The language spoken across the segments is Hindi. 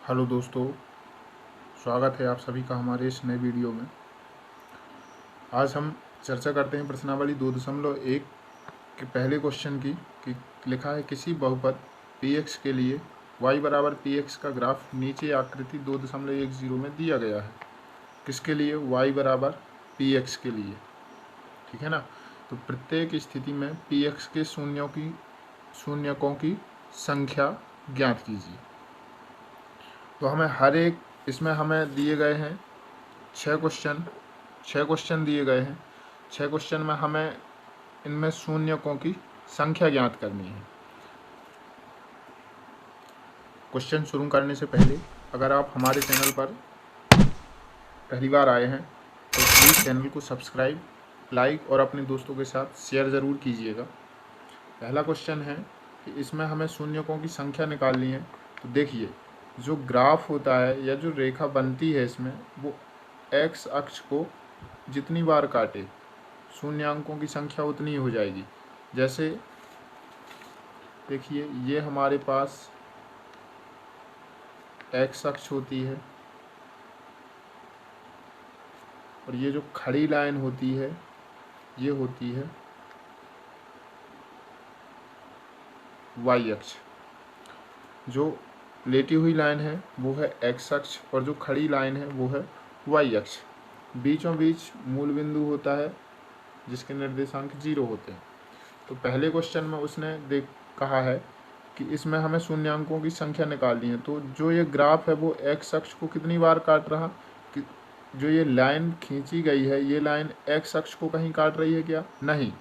हेलो दोस्तों, स्वागत है आप सभी का हमारे इस नए वीडियो में। आज हम चर्चा करते हैं प्रश्नावली 2.1 के पहले क्वेश्चन की। कि लिखा है किसी बहुपद px के लिए y बराबर px का ग्राफ नीचे आकृति 2.10 में दिया गया है। किसके लिए? y बराबर px के लिए, ठीक है ना। तो प्रत्येक स्थिति में px के शून्यकों की संख्या ज्ञात कीजिए। तो हमें हर एक इसमें हमें दिए गए हैं 6 क्वेश्चन दिए गए हैं। 6 क्वेश्चन में हमें इनमें शून्यकों की संख्या ज्ञात करनी है। क्वेश्चन शुरू करने से पहले अगर आप हमारे चैनल पर पहली बार आए हैं तो प्लीज़ चैनल को सब्सक्राइब, लाइक और अपने दोस्तों के साथ शेयर ज़रूर कीजिएगा। पहला क्वेश्चन है कि इसमें हमें शून्यकों की संख्या निकालनी है। तो देखिए, जो ग्राफ होता है या जो रेखा बनती है इसमें, वो एक्स अक्ष को जितनी बार काटे शून्यांकों की संख्या उतनी हो जाएगी। जैसे देखिए, ये हमारे पास एक्स अक्ष होती है और ये जो खड़ी लाइन होती है ये होती है वाई अक्ष। जो लेटी हुई लाइन है वो है एक्स अक्ष और जो खड़ी लाइन है वो है वाई अक्ष। बीचों बीच मूल बिंदु होता है जिसके निर्देशांक 0 होते हैं। तो पहले क्वेश्चन में उसने कहा है कि इसमें हमें शून्यांकों की संख्या निकालनी है। तो जो ये ग्राफ है वो एक्स अक्ष को कितनी बार काट रहा, कि जो ये लाइन खींची गई है ये लाइन एक्स अक्ष को कहीं काट रही है क्या? नहीं,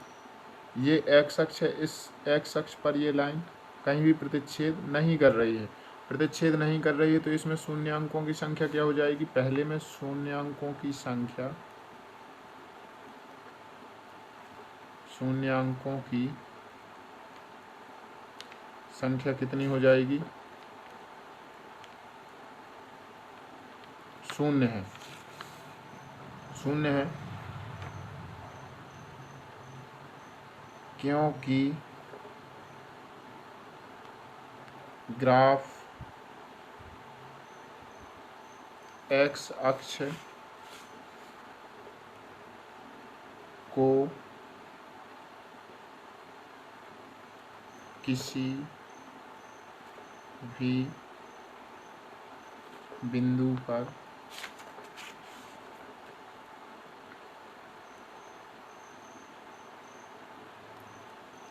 ये एक्स अक्ष है, इस एक्स अक्ष पर ये लाइन कहीं भी प्रतिच्छेद नहीं कर रही है। प्रतिच्छेद नहीं कर रही है तो इसमें शून्यांकों की संख्या क्या हो जाएगी? पहले में शून्यांकों की संख्या कितनी हो जाएगी? शून्य है। क्योंकि ग्राफ एक्स अक्ष को किसी भी बिंदु पर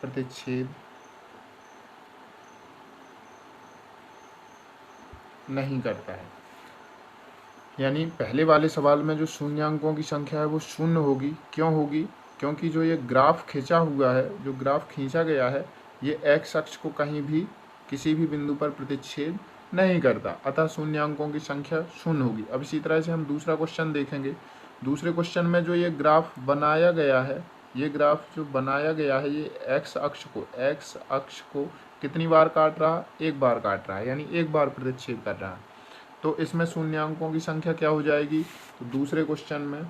प्रतिच्छेद नहीं करता है। यानी पहले वाले सवाल में जो शून्यांकों की संख्या है वो शून्य होगी। क्यों होगी? क्योंकि जो ये ग्राफ खींचा हुआ है, जो ग्राफ खींचा गया है, ये एक्स अक्ष को कहीं भी किसी भी बिंदु पर प्रतिच्छेद नहीं करता, अतः शून्यांकों की संख्या शून्य होगी। अब इसी तरह से हम दूसरा क्वेश्चन देखेंगे। दूसरे क्वेश्चन में जो ये ग्राफ बनाया गया है, ये ग्राफ जो बनाया गया है ये एक्स अक्ष को कितनी बार काट रहा? एक बार काट रहा है, यानी एक बार प्रतिच्छेद कर रहा है। तो इसमें शून्यांकों की संख्या क्या हो जाएगी? तो दूसरे क्वेश्चन में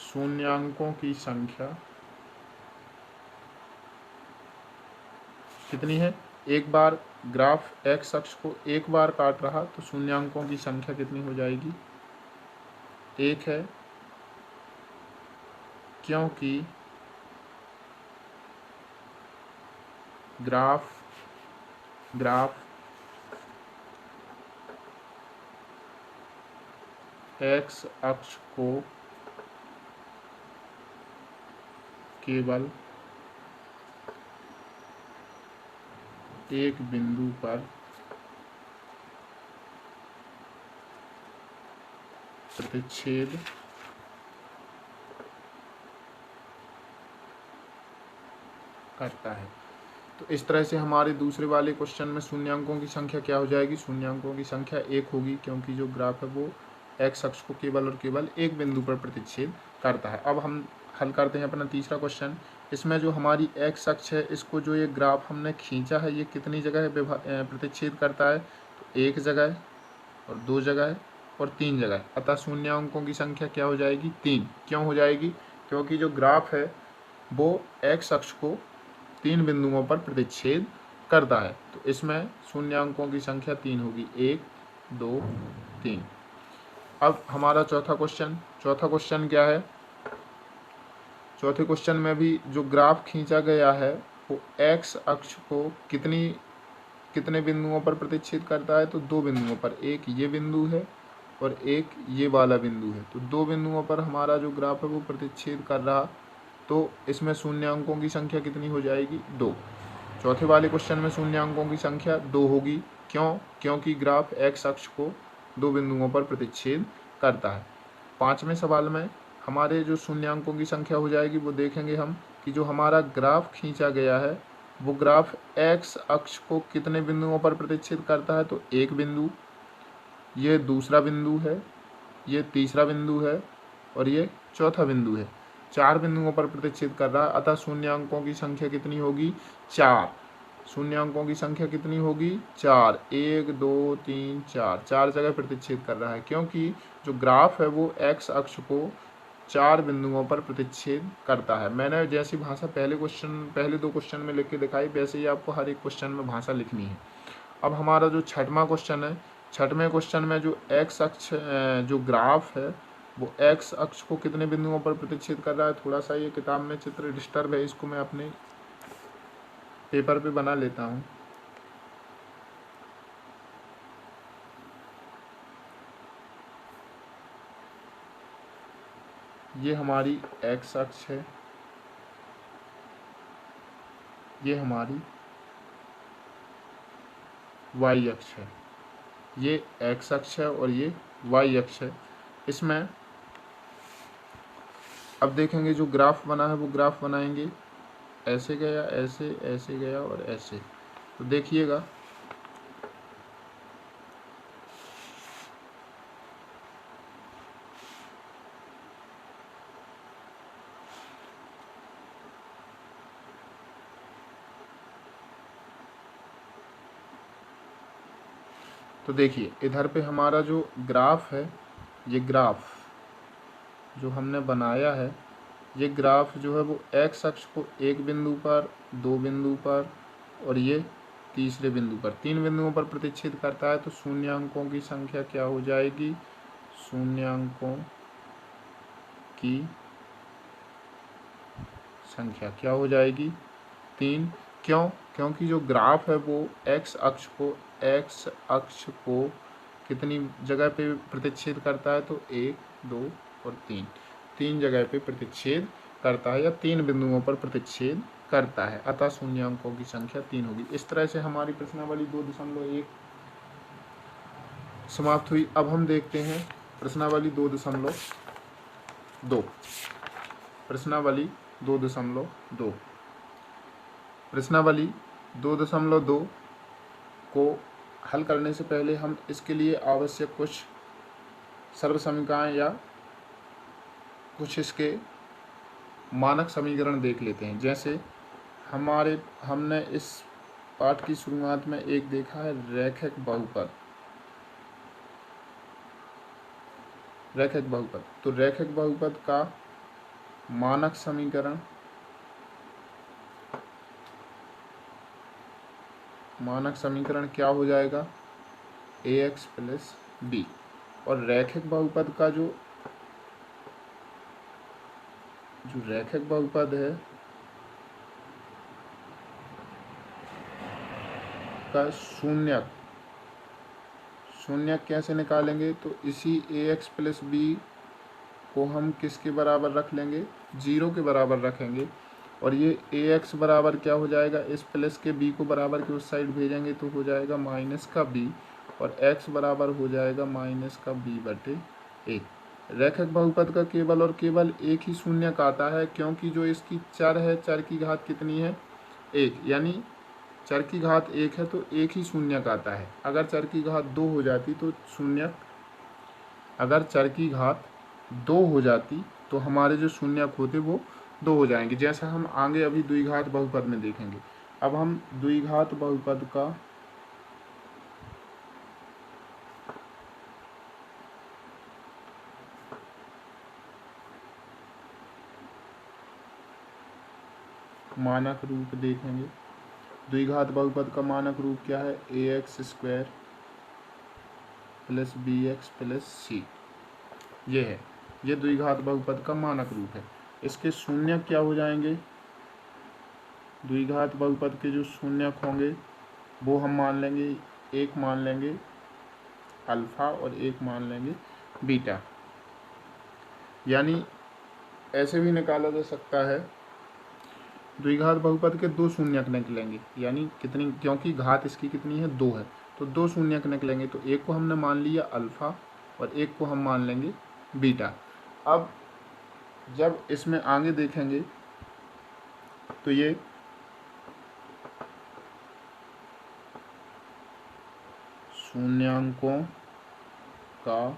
शून्यांकों की संख्या कितनी है? एक बार ग्राफ एक्स अक्ष को एक बार काट रहा तो शून्यांकों की संख्या कितनी हो जाएगी? 1 है, क्योंकि ग्राफ एक्स अक्ष को केवल एक बिंदु पर प्रतिच्छेद करता है। तो इस तरह से हमारे दूसरे वाले क्वेश्चन में शून्यांकों की संख्या क्या हो जाएगी? शून्यांकों की संख्या 1 होगी, क्योंकि जो ग्राफ है वो एक्स अक्ष को केवल और केवल एक बिंदु पर प्रतिच्छेद करता है। अब हम हल करते हैं अपना तीसरा क्वेश्चन। इसमें जो हमारी एक्स अक्ष है इसको जो ये ग्राफ हमने खींचा है ये कितनी जगह प्रतिच्छेद करता है? तो 1 जगह और 2 जगह और 3 जगह, अतः शून्यांकों की संख्या क्या हो जाएगी? 3। क्यों हो जाएगी? क्योंकि जो ग्राफ है वो एक्स अक्ष को 3 बिंदुओं पर प्रतिच्छेद करता है। तो इसमें शून्याङ्कों की संख्या 3 होगी, 1 2 3। अब हमारा चौथा क्वेश्चन क्या है? चौथे क्वेश्चन में भी जो ग्राफ खींचा गया है वो एक्स अक्ष को कितने बिंदुओं पर प्रतिच्छेद करता है? तो 2 बिंदुओं पर, एक ये बिंदु है और एक ये वाला बिंदु है। तो 2 बिंदुओं पर हमारा जो ग्राफ है वो प्रतिच्छेद कर रहा, तो इसमें शून्याङ्कों की संख्या कितनी हो जाएगी? 2। चौथे वाले क्वेश्चन में शून्याङ्कों की संख्या 2 होगी। क्यों? क्योंकि ग्राफ एक्स अक्ष को 2 बिंदुओं पर प्रतिच्छेद करता है। पाँचवें सवाल में हमारे जो शून्याङ्कों की संख्या हो जाएगी वो देखेंगे हम कि जो हमारा ग्राफ खींचा गया है वो ग्राफ एक्स अक्ष को कितने बिंदुओं पर प्रतिच्छेद करता है? तो एक बिंदु, ये दूसरा बिंदु है, ये तीसरा बिंदु है और ये चौथा बिंदु है। 4 बिंदुओं पर प्रतिच्छेद कर रहा है, अतः शून्याङ्कों की संख्या कितनी होगी? 4। शून्याङ्कों की संख्या कितनी होगी? 4। 1 2 3 4, 4 जगह प्रतिच्छेद कर रहा है, क्योंकि जो ग्राफ है वो एक्स अक्ष को 4 बिंदुओं पर प्रतिच्छेद करता है। मैंने जैसी भाषा पहले 2 क्वेश्चन में लिख के दिखाई, वैसे ही आपको हर एक क्वेश्चन में भाषा लिखनी है। अब हमारा जो छठवां क्वेश्चन है, छठवें क्वेश्चन में जो एक्स अक्ष जो ग्राफ है वो एक्स अक्ष को कितने बिंदुओं पर प्रतिच्छेद कर रहा है? थोड़ा सा ये किताब में चित्र डिस्टर्ब है, इसको मैं अपने पेपर पे बना लेता हूँ। ये हमारी एक्स अक्ष है, ये हमारी वाई अक्ष है। ये एक्स अक्ष है और ये वाई अक्ष है। इसमें अब देखेंगे जो ग्राफ बना है वो ग्राफ बनाएंगे, ऐसे गया, ऐसे, ऐसे गया और ऐसे। तो देखिएगा तो देखिए इधर पे हमारा जो ग्राफ है, ये ग्राफ जो हमने बनाया है, ये ग्राफ जो है वो एक्स अक्ष को एक बिंदु पर, 2 बिंदु पर और ये तीसरे बिंदु पर, 3 बिंदुओं पर प्रतिच्छेद करता है। तो शून्याङ्कों की संख्या क्या हो जाएगी? शून्याङ्कों की संख्या क्या हो जाएगी? 3। क्यों? क्योंकि जो ग्राफ है वो एक्स अक्ष को कितनी जगह पे प्रतिच्छेद करता है? तो 1 2 और 3 जगह पे प्रतिच्छेद करता है या 3 बिंदुओं पर प्रतिच्छेद करता है, अतः शून्याङ्कों की संख्या 3 होगी। इस तरह से हमारी प्रश्नावली 2.1 समाप्त हुई। अब हम देखते हैं प्रश्नावली 2.2। प्रश्नावली 2.2 प्रश्नावली 2.2 को हल करने से पहले हम इसके लिए आवश्यक कुछ सर्वसमीकरण या कुछ इसके मानक समीकरण देख लेते हैं। जैसे हमने इस पाठ की शुरुआत में एक देखा है रैखिक बहुपद। तो रैखिक बहुपद का मानक समीकरण क्या हो जाएगा? ax plus b। और रैखिक बहुपद का जो रैखिक बहुपद है का शून्यक कैसे निकालेंगे? तो इसी ax प्लस b को हम किसके बराबर रख लेंगे? 0 के बराबर रखेंगे। और ये ax बराबर क्या हो जाएगा? इस प्लस के b को बराबर के उस साइड भेजेंगे तो हो जाएगा माइनस का b, और x बराबर हो जाएगा माइनस का b/1। रैखिक बहुपद का केवल और केवल एक ही शून्यक आता है, क्योंकि जो इसकी चर है, चर की घात कितनी है? 1, यानी चर की घात 1 है तो एक ही शून्यक आता है। अगर चर की घात 2 हो जाती तो हो जाती तो हमारे जो शून्यक होते वो 2 हो जाएंगे, जैसा हम आगे अभी द्विघात बहुपद में देखेंगे। अब हम द्विघात बहुपद का मानक रूप देखेंगे। द्विघात बहुपद का मानक रूप क्या है? ax² + bx + c। ये है, ये द्विघात बहुपद का मानक रूप है। इसके शून्यक क्या हो जाएंगे? द्विघात बहुपद के जो शून्यक होंगे वो हम मान लेंगे, एक मान लेंगे अल्फा और एक मान लेंगे बीटा। यानी ऐसे भी निकाला जा सकता है, द्विघात बहुपद के दो शून्यक निकलेंगे, यानी कितनी, क्योंकि घात इसकी कितनी है? 2 है, तो दो शून्यक निकलेंगे। तो एक को हमने मान लिया अल्फा और एक को हम मान लेंगे बीटा। अब जब इसमें आगे देखेंगे तो ये शून्यांकों का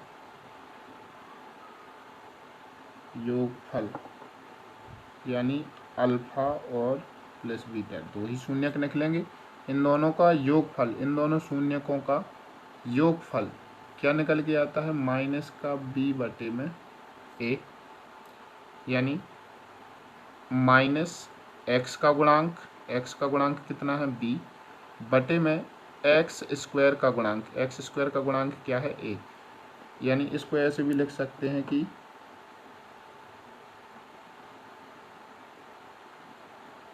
योगफल, यानी अल्फा और प्लस बीटा, दो ही शून्यक निकलेंगे। इन दोनों का योगफल, इन दोनों शून्यकों का योगफल क्या निकल के आता है? -b/a, यानी -x का गुणांक, x का गुणांक कितना है? b, बटे में x² का गुणांक, x² का गुणांक क्या है? a। यानी इसको ऐसे भी लिख सकते हैं कि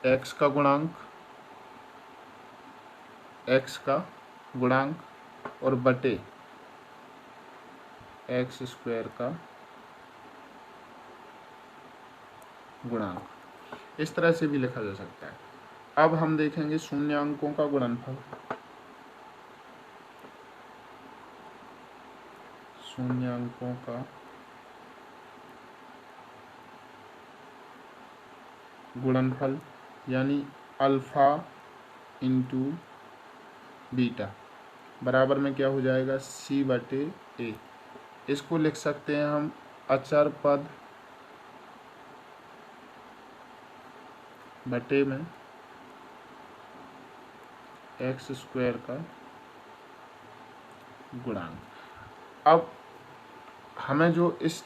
x का गुणांक, x का गुणांक और बटे x² का गुणांक, इस तरह से भी लिखा जा सकता है। अब हम देखेंगे शून्यांकों का गुणनफल। शून्यांकों का गुणनफल यानी अल्फा इंटू बीटा बराबर में क्या हो जाएगा? c/a। इसको लिख सकते हैं हम अचर पद बटे में x² का गुणांक। अब हमें जो इस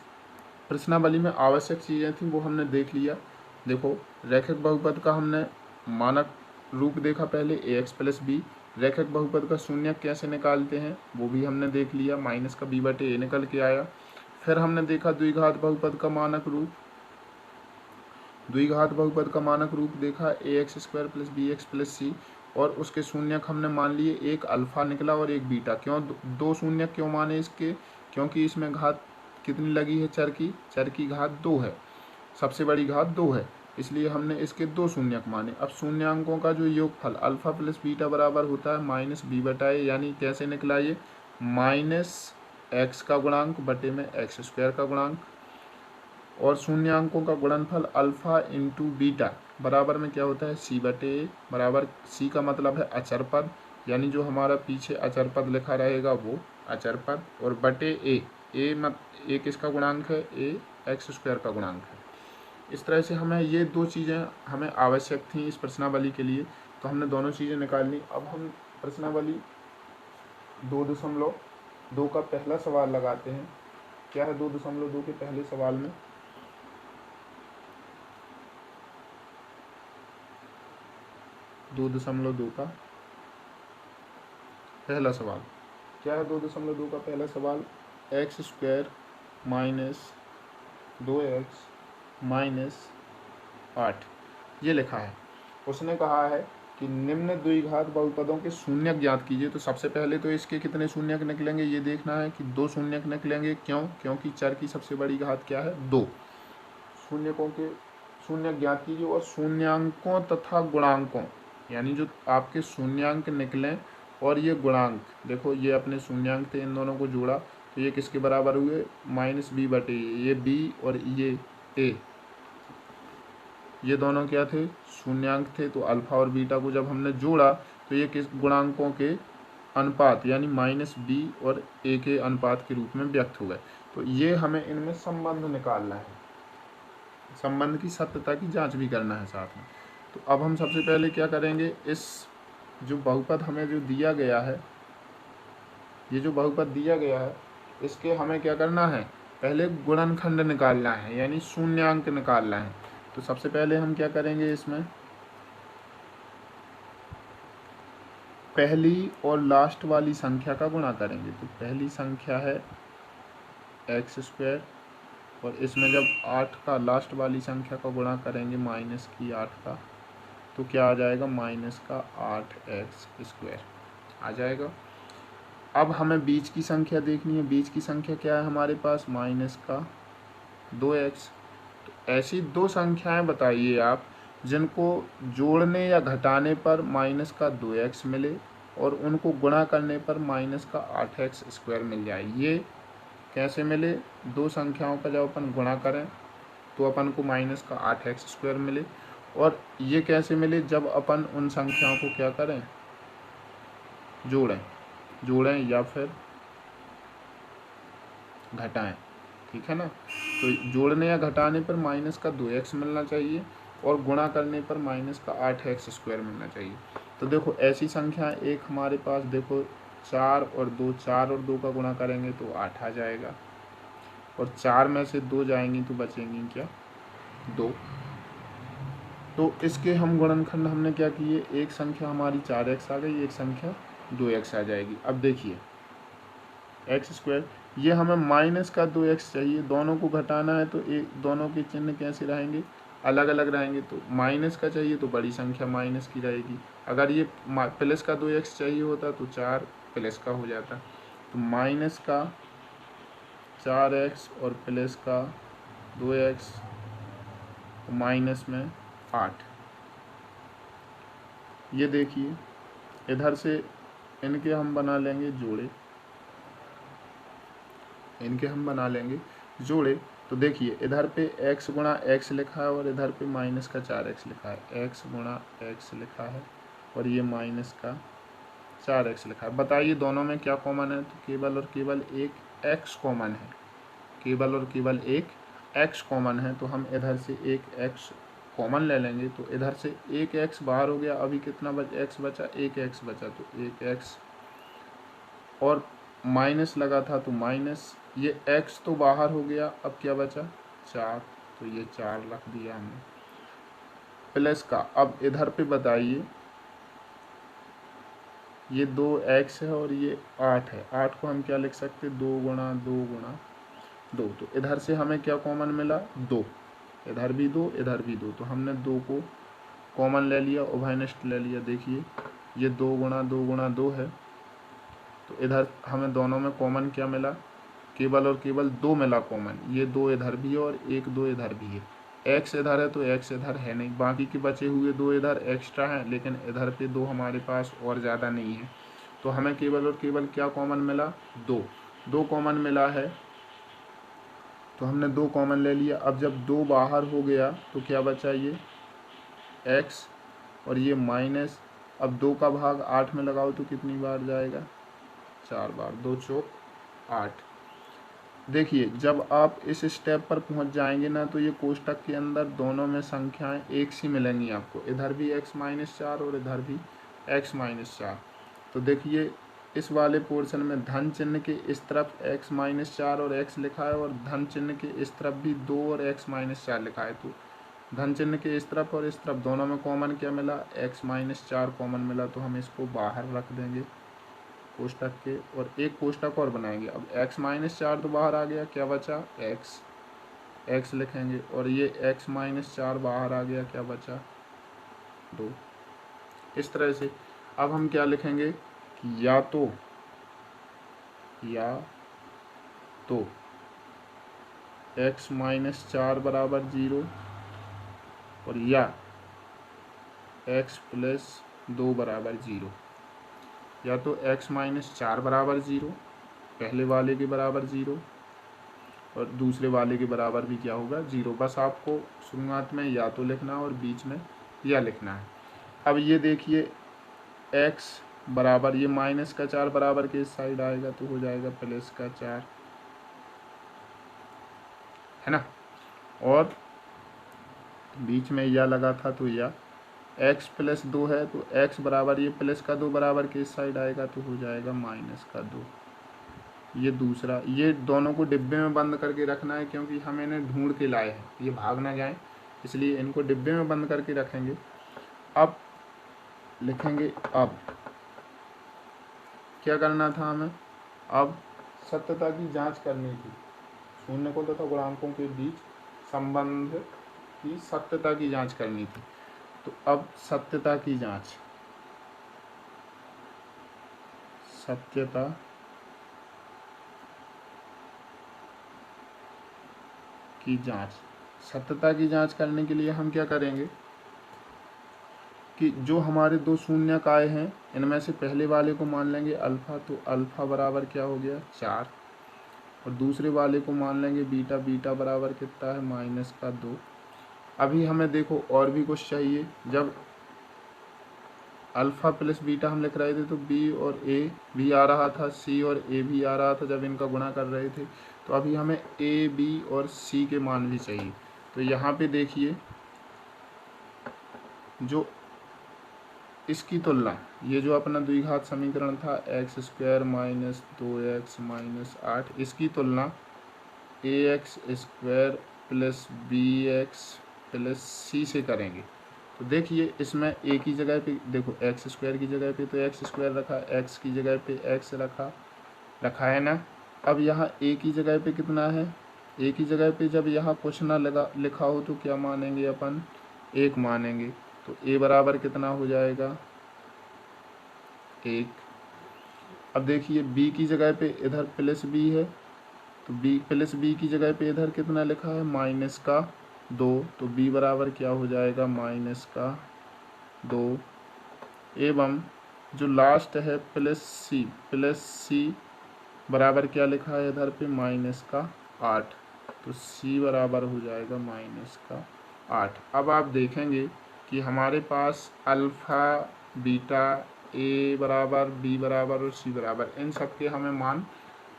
प्रश्नावली में आवश्यक चीज़ें थी वो हमने देख लिया। देखो, रैखिक बहुपद का हमने मानक रूप देखा पहले, ax + b। रैखिक बहुपद का शून्यक कैसे निकालते हैं वो भी हमने देख लिया, माइनस का b/a निकल के आया। फिर हमने देखा द्विघात बहुपद का मानक रूप, द्विघात बहुपद का मानक रूप देखा ax² + bx + c, और उसके शून्यक हमने मान लिए, एक अल्फा निकला और एक बीटा। क्यों दो शून्यक क्यों माने इसके? क्योंकि इसमें घात कितनी लगी है? चर की घात 2 है, सबसे बड़ी घात 2 है, इसलिए हमने इसके दो शून्यक माने। अब शून्यांकों का जो योगफल अल्फा + बीटा बराबर होता है -b/a, यानी कैसे निकला ये? -x का गुणांक बटे में x² का गुणांक, और शून्यांकों का गुणनफल अल्फा इंटू बीटा बराबर में क्या होता है? c/a, बराबर c का मतलब है अचर पद, यानी जो हमारा पीछे अचर पद लिखा रहेगा वो अचर पद, और बटे a किसका गुणांक है? a x² का गुणांक है। इस तरह से हमें ये दो चीज़ें हमें आवश्यक थी इस प्रश्नावली के लिए, तो हमने दोनों चीज़ें निकाल ली। अब हम प्रश्नावली 2.2 का पहला सवाल लगाते हैं। क्या है 2.2 के पहले सवाल में? 2.2 का पहला सवाल क्या है? 2.2 का पहला सवाल x² - 2x - 8 ये लिखा है। उसने कहा है कि निम्न द्विघात बहुपदों के शून्यक ज्ञात कीजिए। तो सबसे पहले तो इसके कितने शून्यक निकलेंगे ये देखना है कि 2 शून्यक निकलेंगे। क्यों? क्योंकि चर की सबसे बड़ी घात क्या है? 2। शून्यकों के शून्यक ज्ञात कीजिए, और शून्यांकों तथा गुणांकों, यानी जो आपके शून्यांक निकलें और ये गुणांक, देखो ये अपने शून्यांक थे, इन दोनों को जोड़ा तो ये किसके बराबर हुए? -b/a। ये b और ये a, ये दोनों क्या थे? शून्यांक थे। तो अल्फा और बीटा को जब हमने जोड़ा तो ये किस गुणांकों के अनुपात, यानी -b और a के अनुपात के रूप में व्यक्त हो गए। तो ये हमें इनमें संबंध निकालना है, संबंध की सत्यता की जांच भी करना है साथ में। तो अब हम सबसे पहले क्या करेंगे, इस जो बहुपद हमें जो दिया गया है, ये जो बहुपद दिया गया है, इसके हमें क्या करना है? पहले गुणनखंड निकालना है, यानी शून्यांक निकालना है। तो सबसे पहले हम क्या करेंगे, इसमें पहली और लास्ट वाली संख्या का गुणा करेंगे। तो पहली संख्या है एक्स स्क्वायर, और इसमें जब 8 का लास्ट वाली संख्या का गुणा करेंगे माइनस की 8 का, तो क्या आ जाएगा, माइनस का 8x स्क्वायर आ जाएगा। अब हमें बीच की संख्या देखनी है। बीच की संख्या क्या है हमारे पास, माइनस का 2x। तो ऐसी दो संख्याएं बताइए आप जिनको जोड़ने या घटाने पर माइनस का 2x मिले और उनको गुणा करने पर माइनस का 8x स्क्वायर मिल जाए। ये कैसे मिले, दो संख्याओं का जब अपन गुणा करें तो अपन को माइनस का 8x स्क्वायर मिले, और ये कैसे मिले, जब अपन उन संख्याओं को क्या करें, जोड़ें या फिर घटाएं। ठीक है ना। तो जोड़ने या घटाने पर माइनस का 2x मिलना चाहिए और गुणा करने पर माइनस का 8x स्क्वायर मिलना चाहिए। तो देखो ऐसी संख्या एक हमारे पास, देखो 4 और 2, 4 और 2 का गुणा करेंगे तो 8 आ जाएगा, और 4 में से 2 जाएंगी तो बचेंगी क्या, 2। तो इसके हम गुणनखंड हमने क्या किए, एक संख्या हमारी 4x आ गई, एक संख्या 2x आ जाएगी। अब देखिए एक्स स्क्वायर, ये हमें माइनस का 2x चाहिए, दोनों को घटाना है तो एक दोनों के चिन्ह कैसे रहेंगे, अलग अलग रहेंगे। तो माइनस का चाहिए तो बड़ी संख्या माइनस की रहेगी, अगर ये प्लस का 2x चाहिए होता तो 4 प्लस का हो जाता। तो माइनस का 4x और प्लस का 2x, माइनस में 8। ये देखिए इधर से इनके हम बना लेंगे जोड़े, तो देखिए इधर पे x गुणा x लिखा है और इधर पे माइनस का 4x लिखा है, x गुणा x लिखा है और ये माइनस का 4x लिखा है। बताइए दोनों में क्या कॉमन है, तो केवल और केवल एक x कॉमन है, केवल और केवल एक x कॉमन है। तो हम इधर से एक x कॉमन ले लेंगे, तो इधर से एक x बाहर हो गया, अभी कितना x बचा, एक x बचा, तो एक x और माइनस लगा था तो माइनस, ये x तो बाहर हो गया, अब क्या बचा 4, तो ये 4 रख दिया हमने प्लस का। अब इधर पे बताइए ये 2x है और ये 8 है, 8 को हम क्या लिख सकते, 2 गुणा 2 गुणा 2। तो इधर से हमें क्या कॉमन मिला, 2, इधर भी 2 इधर भी 2, तो हमने 2 को कॉमन ले लिया, उभयनिष्ठ ले लिया। देखिए ये 2 गुणा 2 है, तो इधर हमें दोनों में कॉमन क्या मिला, केवल और केवल 2 मिला कॉमन, ये 2 इधर भी है और एक 2 इधर भी है। x इधर है तो x इधर है नहीं, बाकी के बचे हुए 2 इधर एक्स्ट्रा हैं, लेकिन इधर पे 2 हमारे पास और ज़्यादा नहीं है। तो हमें केवल और केवल क्या कॉमन मिला, 2 कॉमन मिला है, तो हमने 2 कॉमन ले लिया। अब जब 2 बाहर हो गया तो क्या बचा, ये x और ये माइनस। अब 2 का भाग 8 में लगाओ तो कितनी बार जाएगा, 4 बार, 2 चौक 8। देखिए जब आप इस स्टेप पर पहुंच जाएंगे ना, तो ये कोष्टक के अंदर दोनों में संख्याएं एक सी मिलेंगी आपको, इधर भी x माइनस 4 और इधर भी x माइनस 4। तो देखिए इस वाले पोर्शन में धन चिन्ह के इस तरफ x माइनस 4 और x लिखा है, और धन चिन्ह के इस तरफ भी 2 और x माइनस 4 लिखा है। तो धन चिन्ह के इस तरफ और इस तरफ दोनों में कॉमन क्या मिला, x माइनस 4 कॉमन मिला, तो हम इसको बाहर रख देंगे कोष्टक के, और एक कोष्टक और बनाएंगे। अब x माइनस 4 तो बाहर आ गया, क्या बचा, x लिखेंगे, और ये x माइनस 4 बाहर आ गया, क्या बचा, 2। इस तरह से अब हम क्या लिखेंगे कि या तो x माइनस 4 बराबर 0 और या x प्लस 2 बराबर 0, या तो x माइनस 4 बराबर 0, पहले वाले के बराबर 0, और दूसरे वाले के बराबर भी क्या होगा, 0। बस आपको शुरुआत में या तो लिखना है और बीच में या लिखना है। अब ये देखिए x बराबर, ये माइनस का 4 बराबर के इस साइड आएगा तो हो जाएगा प्लस का 4, है ना, और बीच में या लगा था तो या x प्लस 2 है, तो x बराबर, ये प्लस का 2 बराबर के इस साइड आएगा तो हो जाएगा माइनस का 2। ये दूसरा, ये दोनों को डिब्बे में बंद करके रखना है, क्योंकि हम इन्हें ढूंढ के लाए हैं, ये भाग ना जाएं, इसलिए इनको डिब्बे में बंद करके रखेंगे। अब लिखेंगे, अब क्या करना था हमें, अब सत्यता की जांच करनी थी। शून्य को तथा गुणांकों के बीच संबंध की सत्यता की जांच करनी थी। तो अब सत्यता की जांच, सत्यता की जांच, सत्यता की जांच करने के लिए हम क्या करेंगे कि जो हमारे दो शून्यक आए हैं इनमें से पहले वाले को मान लेंगे अल्फा, तो अल्फा बराबर क्या हो गया 4, और दूसरे वाले को मान लेंगे बीटा, बीटा बराबर कितना है -2। अभी हमें देखो और भी कुछ चाहिए, जब अल्फ़ा प्लस बीटा हम लिख रहे थे तो बी और ए भी आ रहा था, सी और ए भी आ रहा था जब इनका गुणा कर रहे थे। तो अभी हमें ए, बी और सी के मान भी चाहिए। तो यहाँ पे देखिए जो इसकी तुलना, ये जो अपना द्विघात समीकरण था x² - 2x - 8, इसकी तुलना ax² plus bx plus c से करेंगे। तो देखिए इसमें a की जगह पे देखो x² की जगह पे तो x² रखा, x की जगह पे x रखा है ना। अब यहाँ a की जगह पे कितना है, a की जगह पे जब यहाँ कुछ ना लिखा हो तो क्या मानेंगे अपन, 1 मानेंगे। तो a बराबर कितना हो जाएगा 1। अब देखिए b की जगह पे इधर प्लस b है, तो b प्लस b की जगह पे इधर कितना लिखा है -2, तो b बराबर क्या हो जाएगा -2। एवं जो लास्ट है प्लस c बराबर क्या लिखा है इधर पे -8, तो c बराबर हो जाएगा -8। अब आप देखेंगे कि हमारे पास अल्फ़ा, बीटा, ए बराबर, बी बराबर और सी बराबर, इन सब के हमें मान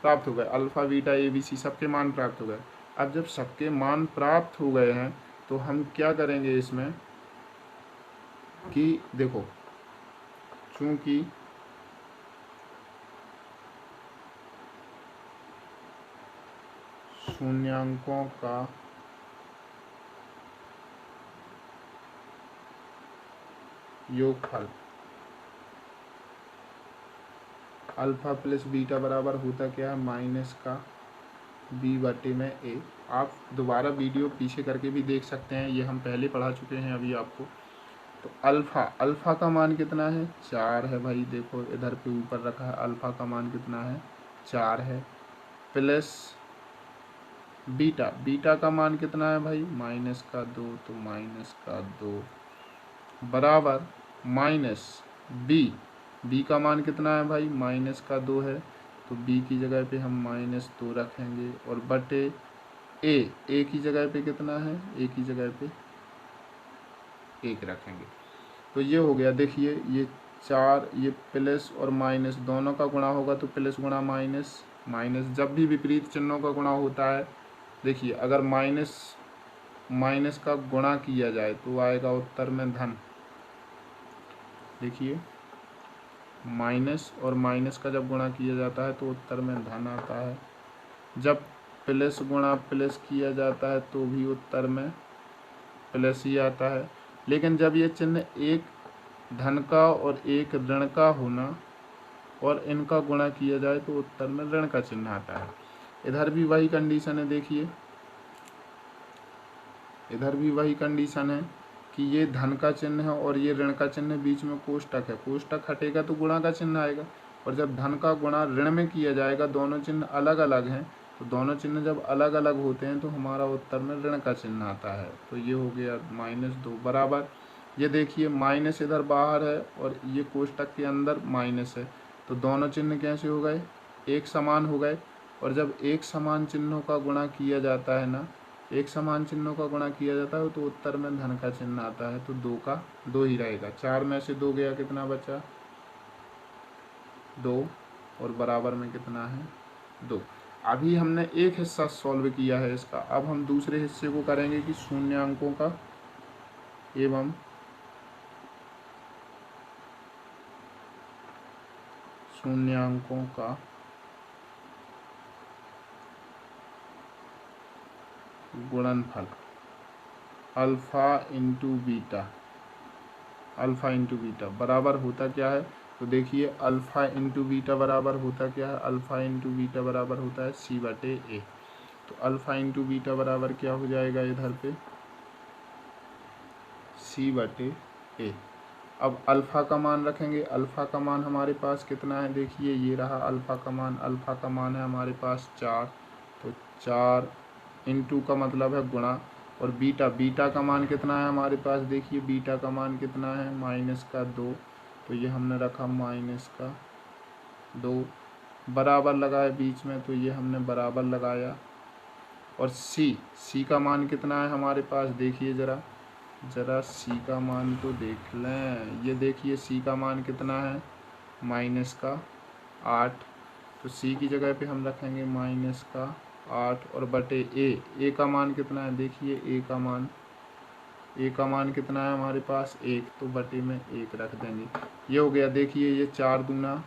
प्राप्त हो गए। Alpha, beta, A, B, C सबके मान प्राप्त हो गए। अब जब सबके मान प्राप्त हो गए हैं तो हम क्या करेंगे इसमें कि देखो, चूँकि शून्यांकों का योगफल अल्फ़ा प्लस बीटा बराबर होता क्या है -b/a। आप दोबारा वीडियो पीछे करके भी देख सकते हैं, ये हम पहले पढ़ा चुके हैं अभी आपको। तो अल्फ़ा का मान कितना है 4 है भाई, देखो इधर पे ऊपर रखा है, अल्फ़ा का मान कितना है 4 है, प्लस बीटा का मान कितना है भाई -2, तो -2 बराबर माइनस बी का मान कितना है भाई -2 है, तो b की जगह पे हम -2 रखेंगे, और बटे ए की जगह पे कितना है, ए की जगह पे 1 रखेंगे। तो ये हो गया। देखिए ये 4, ये प्लस और माइनस दोनों का गुणा होगा तो प्लस गुणा माइनस, जब भी विपरीत चिन्हों का गुणा होता है, देखिए अगर माइनस का गुणा किया जाए तो आएगा उत्तर में धन। देखिए माइनस और माइनस का जब गुणा किया जाता है तो उत्तर में धन आता है, जब प्लस गुणा प्लस किया जाता है तो भी उत्तर में प्लस ही आता है। लेकिन जब ये चिन्ह एक धन का और एक ऋण का होना और इनका गुणा किया जाए तो उत्तर में ऋण का चिन्ह आता है। इधर भी वही कंडीशन है, देखिए इधर भी वही कंडीशन है कि ये धन का चिन्ह है और ये ऋण का चिन्ह, बीच में कोष्टक है, कोष्टक हटेगा तो गुणा का चिन्ह आएगा, और जब धन का गुणा ऋण में किया जाएगा, दोनों चिन्ह अलग अलग हैं, तो दोनों चिन्ह जब अलग अलग होते हैं तो हमारा उत्तर में ऋण का चिन्ह आता है। तो ये हो गया -2 बराबर, ये देखिए माइनस इधर बाहर है और ये कोष्टक के अंदर माइनस है, तो दोनों चिन्ह कैसे हो गए, एक समान हो गए। और जब एक समान चिन्हों का गुणा किया जाता है ना, एक समान चिन्हों का गुणा किया जाता है तो उत्तर में धन का चिन्ह आता है, तो 2 का 2 ही रहेगा। 4 में से 2 गया, कितना बचा 2, और बराबर में कितना है 2। अभी हमने एक हिस्सा सॉल्व किया है इसका, अब हम दूसरे हिस्से को करेंगे कि शून्यांकों का एवं शून्यांकों का गुणनफल अल्फ़ा इंटू बीटा बराबर होता क्या है तो देखिए अल्फ़ा इंटू बीटा बराबर होता क्या है, अल्फ़ा इंटू बीटा बराबर होता है सी बटे ए। तो अल्फ़ा इंटू बीटा बराबर क्या हो जाएगा इधर पे, सी बटे ए। अब अल्फ़ा का मान रखेंगे, अल्फ़ा का मान हमारे पास कितना है, देखिए ये रहा अल्फ़ा का मान, अल्फ़ा का मान है हमारे पास 4, तो 4 इंटू का मतलब है गुणा, और बीटा, बीटा का मान कितना है हमारे पास, देखिए बीटा का मान कितना है माइनस का 2, तो ये हमने रखा माइनस का 2, बराबर लगाए बीच में, तो ये हमने बराबर लगाया। और सी का मान कितना है हमारे पास, देखिए ज़रा सी का मान तो देख लें, ये देखिए सी का मान कितना है माइनस का 8, तो सी की जगह पे हम रखेंगे माइनस का 8 और बटे ए का मान कितना है, देखिए ए का मान कितना है हमारे पास 1, तो बटे में 1 रख देंगे। ये हो गया, देखिए ये 4 दूना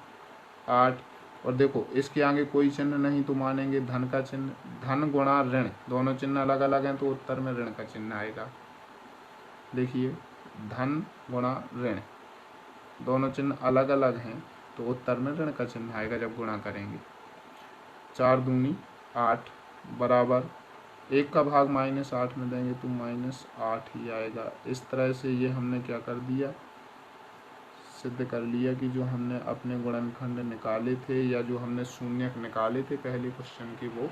8, और देखो इसके आगे कोई चिन्ह नहीं तो मानेंगे धन का चिन्ह, धन गुणा ऋण, दोनों चिन्ह अलग अलग हैं तो उत्तर में ऋण का चिन्ह आएगा। देखिए धन गुणा ऋण, दोनों चिन्ह अलग अलग हैं तो उत्तर में ऋण का चिन्ह आएगा जब गुणा करेंगे। 4 दूनी 8 बराबर 1 का भाग -8 में देंगे तो -8 ही आएगा। इस तरह से ये हमने क्या कर दिया, सिद्ध कर लिया कि जो हमने अपने गुणनखंड निकाले थे या जो हमने शून्यक निकाले थे पहले क्वेश्चन के, वो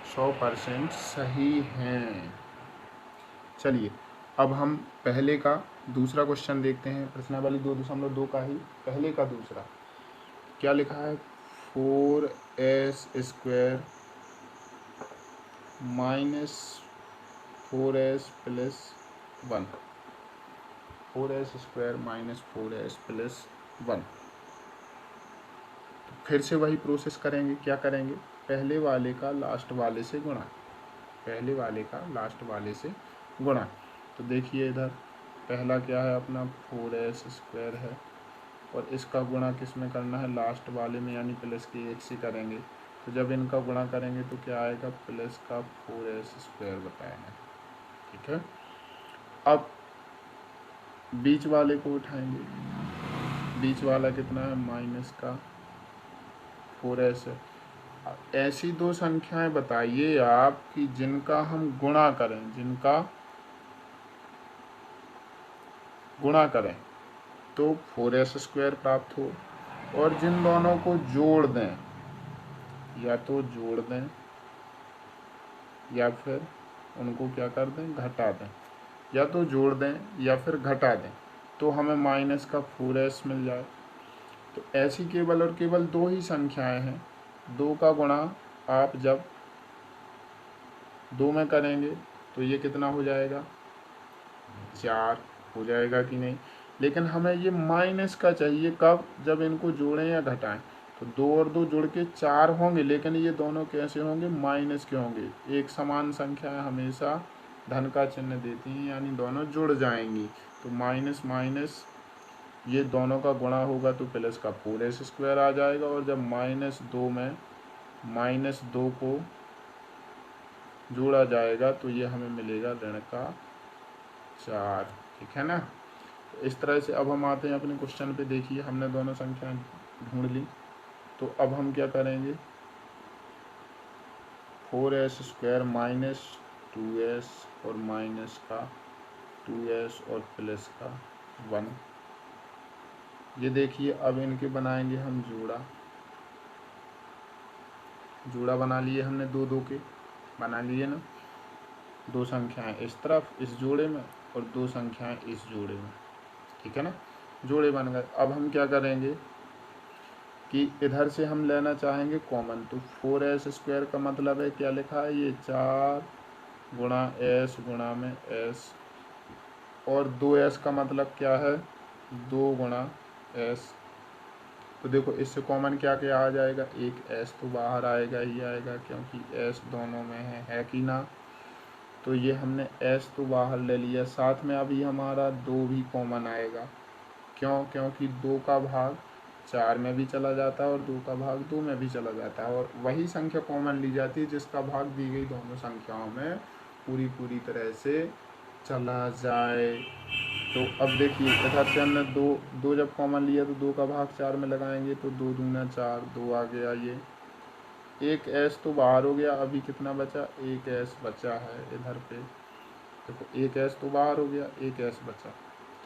100% सही हैं। चलिए अब हम पहले का दूसरा क्वेश्चन देखते हैं, प्रश्नावली 2.2 का ही पहले का दूसरा क्या लिखा है, 4s² minus 4s plus 1, 4s² minus 4s plus 1। तो फिर से वही प्रोसेस करेंगे, क्या करेंगे, पहले वाले का लास्ट वाले से गुणा, पहले वाले का लास्ट वाले से गुणा। तो देखिए इधर पहला क्या है अपना 4s² है, और इसका गुणा किस में करना है, लास्ट वाले में, यानी प्लस के 1 से करेंगे। तो जब इनका गुणा करेंगे तो क्या आएगा, प्लस का 4s² बताएंगे, ठीक है। अब बीच वाले को उठाएंगे, बीच वाला कितना है माइनस का 4s है। ऐसी दो संख्याएं बताइए आप कि जिनका हम गुणा करें, जिनका गुणा करें तो 4s² प्राप्त हो, और जिन दोनों को जोड़ दें, या तो जोड़ दें या फिर उनको क्या कर दें, घटा दें, या तो जोड़ दें या फिर घटा दें, तो हमें माइनस का 4s मिल जाए। तो ऐसी केवल और केवल दो ही संख्याएं हैं, दो का गुणा आप जब 2 में करेंगे तो ये कितना हो जाएगा, 4 हो जाएगा कि नहीं। लेकिन हमें ये माइनस का चाहिए, कब, जब इनको जोड़ें या घटाएं। तो 2 और 2 जुड़ के 4 होंगे, लेकिन ये दोनों कैसे होंगे, माइनस के होंगे। एक समान संख्या हमेशा धन का चिन्ह देती हैं, यानी दोनों जुड़ जाएंगी। तो माइनस माइनस ये दोनों का गुणा होगा तो प्लस का 4s² आ जाएगा, और जब -2 में -2 को जोड़ा जाएगा तो ये हमें मिलेगा ऋण का 4, ठीक है ना। तो इस तरह से अब हम आते हैं अपने क्वेश्चन पे। देखिए हमने दोनों संख्याएं ढूंढ ली, तो अब हम क्या करेंगे, 4s² माइनस 2s और माइनस का 2s और प्लस का 1। ये देखिए अब इनके बनाएंगे हम जोड़ा बना लिए हमने, दो के बना लिए ना, दो संख्याएं इस तरफ इस जोड़े में और दो संख्याएं इस जोड़े में, ठीक है ना, जोड़े बन गए। अब हम क्या करेंगे कि इधर से हम लेना चाहेंगे कॉमन, तो 4s² का मतलब है क्या लिखा है, ये 4 गुणा s गुणा में s, और 2s का मतलब क्या है, 2 गुणा s। तो देखो इससे कॉमन क्या क्या आ जाएगा, एक s तो बाहर आएगा ही आएगा, क्योंकि s दोनों में है कि ना। तो ये हमने s तो बाहर ले लिया, साथ में अभी हमारा 2 भी कॉमन आएगा। क्यों, क्योंकि 2 का भाग 4 में भी चला जाता है और 2 का भाग 2 में भी चला जाता है, और वही संख्या कॉमन ली जाती है जिसका भाग दी गई दोनों संख्याओं में पूरी तरह से चला जाए। तो अब देखिए इधर से हमने दो जब कॉमन लिया तो 2 का भाग 4 में लगाएंगे तो 2 दूना 4, 2 आ गया। ये एक एस तो बाहर हो गया, अभी कितना बचा, एक एस बचा है इधर पे। देखो एक एस तो बाहर हो गया, एक एस बचा,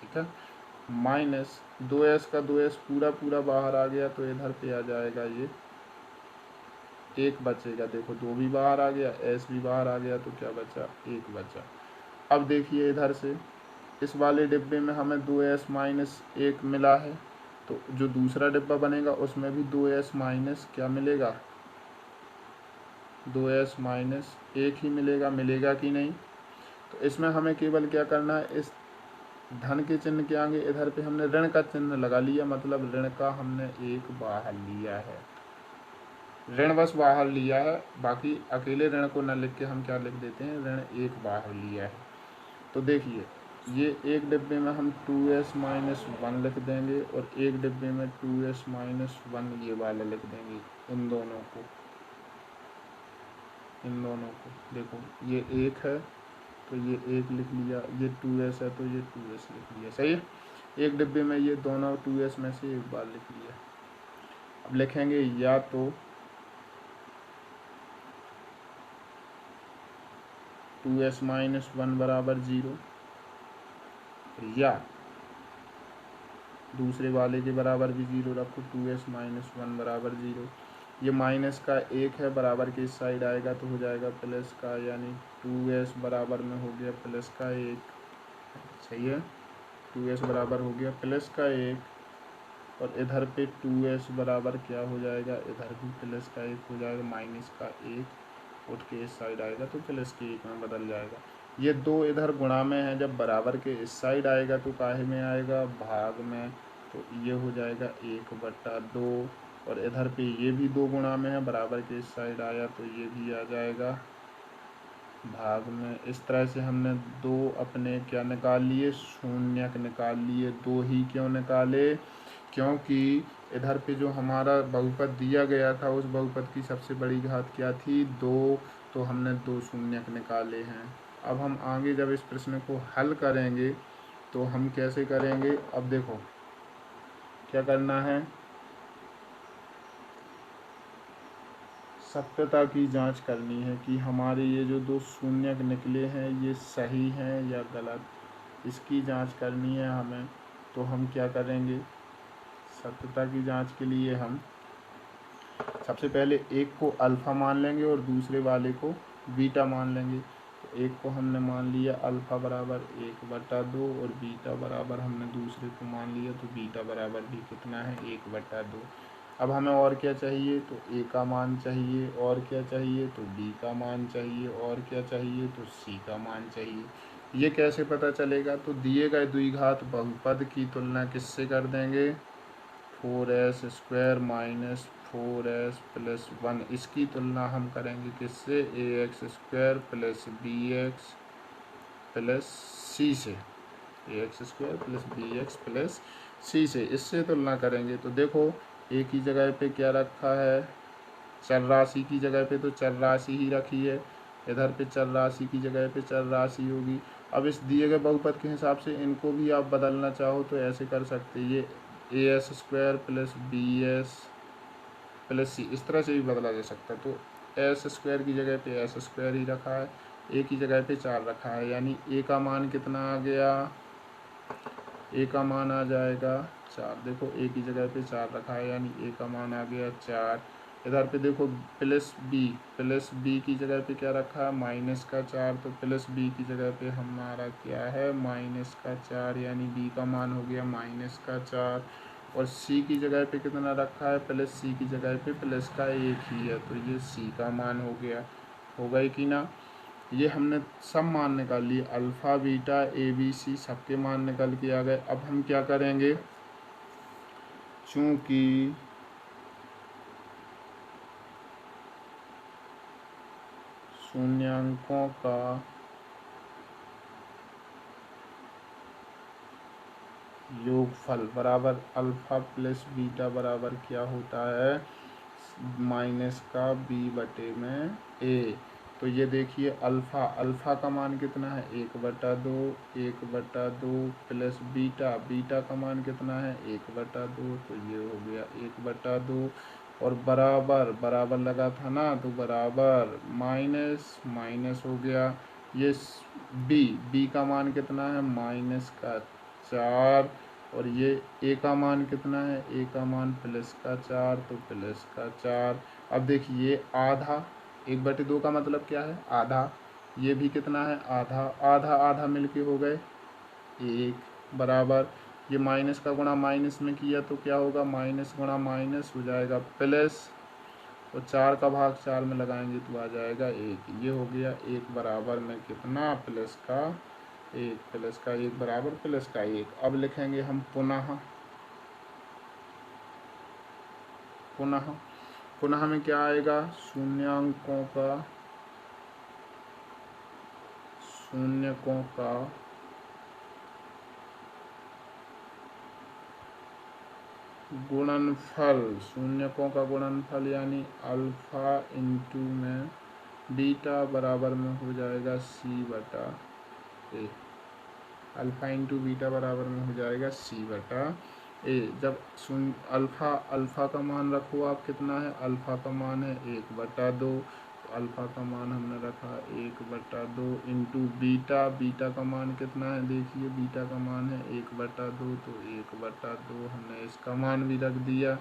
ठीक है। माइनस 2s का 2s पूरा पूरा बाहर आ गया तो इधर पे आ जाएगा ये एक बचेगा। देखो 2 भी बाहर आ गया, s भी बाहर आ गया, तो क्या बचा, एक बचा। अब देखिए इधर से इस वाले डिब्बे में हमें 2s माइनस 1 मिला है, तो जो दूसरा डिब्बा बनेगा उसमें भी 2s माइनस क्या मिलेगा, 2s माइनस 1 ही मिलेगा। मिलेगा कि नहीं, तो इसमें हमें केवल क्या करना है, इस धन के चिन्ह के आगे इधर पे हमने ऋण का चिन्ह लगा लिया, मतलब ऋण का हमने एक बाहर लिया है, ऋण बस बाहर लिया है, बाकी अकेले ऋण को न लिख के हम क्या लिख देते हैं, ऋण एक बाहर लिया है। तो देखिए ये एक डिब्बे में हम 2s माइनस 1 लिख देंगे और एक डिब्बे में 2s माइनस 1 ये वाला लिख देंगे, इन दोनों को देखो ये एक है तो ये एक लिख लिया, ये 2s है तो ये 2s लिख लिया, सही है। एक डिब्बे में ये दोनों 2s में से एक बार लिख लिया। अब लिखेंगे या तो 2s माइनस 1 बराबर 0, या दूसरे वाले के बराबर भी 0 रखो, 2s माइनस 1 बराबर 0। ये माइनस का एक है, बराबर के इस साइड आएगा तो हो जाएगा प्लस का, यानी 2s बराबर में हो गया प्लस का 1, सही है। 2s बराबर हो गया प्लस का 1, और इधर पे 2s बराबर क्या हो जाएगा, इधर भी प्लस का 1 हो जाएगा, माइनस का 1 उठ के इस साइड आएगा तो प्लस के 1 में बदल जाएगा। ये 2 इधर गुणा में है, जब बराबर के इस साइड आएगा तो काहे में आएगा, भाग में, तो ये हो जाएगा 1/2, और इधर पे ये भी 2 गुणा में है, बराबर के इस साइड आया तो ये भी आ जाएगा भाग में। इस तरह से हमने 2 अपने क्या निकाल लिए, शून्यक निकाल लिए। 2 ही क्यों निकाले, क्योंकि इधर पे जो हमारा बहुपद दिया गया था उस बहुपद की सबसे बड़ी घात क्या थी, 2, तो हमने 2 शून्यक निकाले हैं। अब हम आगे जब इस प्रश्न को हल करेंगे तो हम कैसे करेंगे, अब देखो क्या करना है, सत्यता की जांच करनी है कि हमारे ये जो 2 शून्यक निकले हैं ये सही हैं या गलत, इसकी जांच करनी है हमें। तो हम क्या करेंगे, सत्यता की जांच के लिए हम सबसे पहले एक को अल्फ़ा मान लेंगे और दूसरे वाले को बीटा मान लेंगे। तो एक को हमने मान लिया अल्फ़ा बराबर 1/2 और बीटा बराबर हमने दूसरे को मान लिया, तो बीटा बराबर भी कितना है, 1/2। अब हमें और क्या चाहिए, तो ए का मान चाहिए, और क्या चाहिए, तो बी का मान चाहिए, और क्या चाहिए, तो सी का मान चाहिए। ये कैसे पता चलेगा, तो दिए गए द्विघात बहुपद की तुलना किससे कर देंगे, 4s² माइनस 4s प्लस 1, इसकी तुलना हम करेंगे किससे, ax² plus bx plus c से, ax² plus bx plus c से, इससे तुलना करेंगे। तो देखो एक ही जगह पे क्या रखा है, चर राशि की जगह पे तो चर राशि ही रखी है, इधर पे चर राशि की जगह पे चर राशि होगी। अब इस दिए गए बहुपद के हिसाब से इनको भी आप बदलना चाहो तो ऐसे कर सकते, ये as² प्लस bs प्लस सी, इस तरह से भी बदला जा सकता है। तो s² की जगह पे s² ही रखा है, ए की जगह पे 4 रखा है, यानी ए का मान कितना आ गया, ए का मान आ जाएगा 4। देखो ए की जगह पे 4 रखा है यानी ए का मान आ गया 4। इधर पे देखो प्लस बी की जगह पे क्या रखा है, माइनस का 4, तो प्लस बी की जगह पे हमारा क्या है, माइनस का 4, यानी बी का मान हो गया माइनस का 4। और सी की जगह पे कितना रखा है, प्लस सी की जगह पे प्लस का 1 ही है, तो ये सी का मान हो गया, हो गई कि ना। ये हमने सब मान निकाल लिए, alpha beta A B C सबके मान निकल के आ गए। अब हम क्या करेंगे, चूँकि शून्यांकों का योगफल बराबर अल्फ़ा प्लस बीटा बराबर क्या होता है, माइनस का b/a। तो ये देखिए अल्फ़ा का मान कितना है 1/2, 1/2 प्लस बीटा का मान कितना है 1/2, तो ये हो गया 1/2 और बराबर लगा था ना, तो बराबर माइनस हो गया। ये बी का मान कितना है -4 और ये ए का मान कितना है, ए का मान +4, तो +4। अब देखिए आधा 1/2 का मतलब क्या है आधा, ये भी कितना है आधा मिलके हो गए 1 बराबर ये माइनस का गुणा माइनस में किया तो क्या होगा माइनस गुणा माइनस हो जाएगा प्लस और 4 का भाग 4 में लगाएंगे तो आ जाएगा 1। ये हो गया 1 बराबर में कितना प्लस का 1 बराबर प्लस का 1। अब लिखेंगे हम पुनः में क्या आएगा शून्यों का गुणनफल, शून्यकों का गुणनफल यानी अल्फ़ा इंटू में बीटा बराबर में हो जाएगा C/A। अल्फ़ा इंटू बीटा बराबर में हो जाएगा C/A। जब अल्फ़ा का मान रखो आप कितना है, अल्फ़ा का मान है 1/2, तो अल्फ़ा का मान हमने रखा 1/2 इंटू बीटा का मान कितना है, देखिए बीटा का मान है 1/2, तो 1/2 हमने इसका मान भी रख दिया।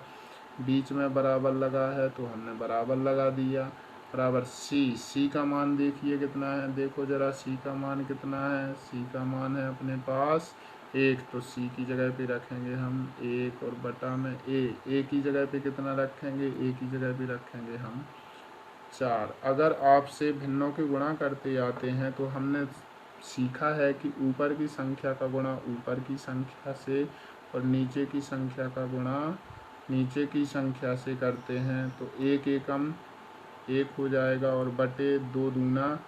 बीच में बराबर लगा है तो हमने बराबर लगा दिया बराबर सी का मान देखिए कितना है, देखो ज़रा सी का मान कितना है, सी का मान है अपने पास 1, तो सी की जगह पे रखेंगे हम 1 और बटा में ए की जगह पे कितना रखेंगे, ए की जगह पे रखेंगे हम 4। अगर आपसे भिन्नों के गुणा करते आते हैं तो हमने सीखा है कि ऊपर की संख्या का गुणा ऊपर की संख्या से और नीचे की संख्या का गुणा नीचे की संख्या से करते हैं, तो 1 एकम 1 हो जाएगा और बटे 2 दूना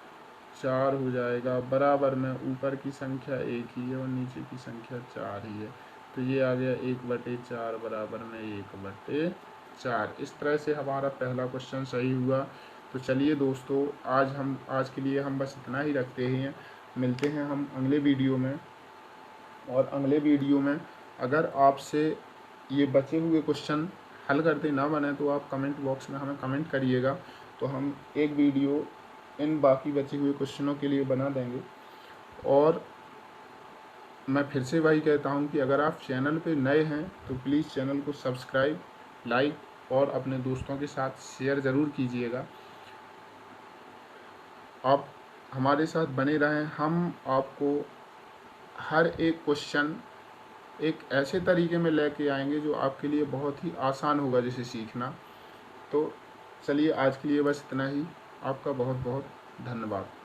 4 हो जाएगा बराबर में ऊपर की संख्या 1 ही है और नीचे की संख्या 4 ही है, तो ये आ गया 1/4 बराबर में 1/4। इस तरह से हमारा पहला क्वेश्चन सही हुआ। तो चलिए दोस्तों आज के लिए हम बस इतना ही रखते हैं, मिलते हैं हम अगले वीडियो में। और अगले वीडियो में अगर आपसे ये बचे हुए क्वेश्चन हल करते ना बने तो आप कमेंट बॉक्स में हमें कमेंट करिएगा, तो हम एक वीडियो इन बाकी बचे हुए क्वेश्चनों के लिए बना देंगे। और मैं फिर से वही कहता हूँ कि अगर आप चैनल पे नए हैं तो प्लीज़ चैनल को सब्सक्राइब, लाइक और अपने दोस्तों के साथ शेयर ज़रूर कीजिएगा। आप हमारे साथ बने रहें, हम आपको हर एक क्वेश्चन एक ऐसे तरीके में लेके आएंगे जो आपके लिए बहुत ही आसान होगा जिसे सीखना। तो चलिए आज के लिए बस इतना ही। आपका बहुत बहुत धन्यवाद।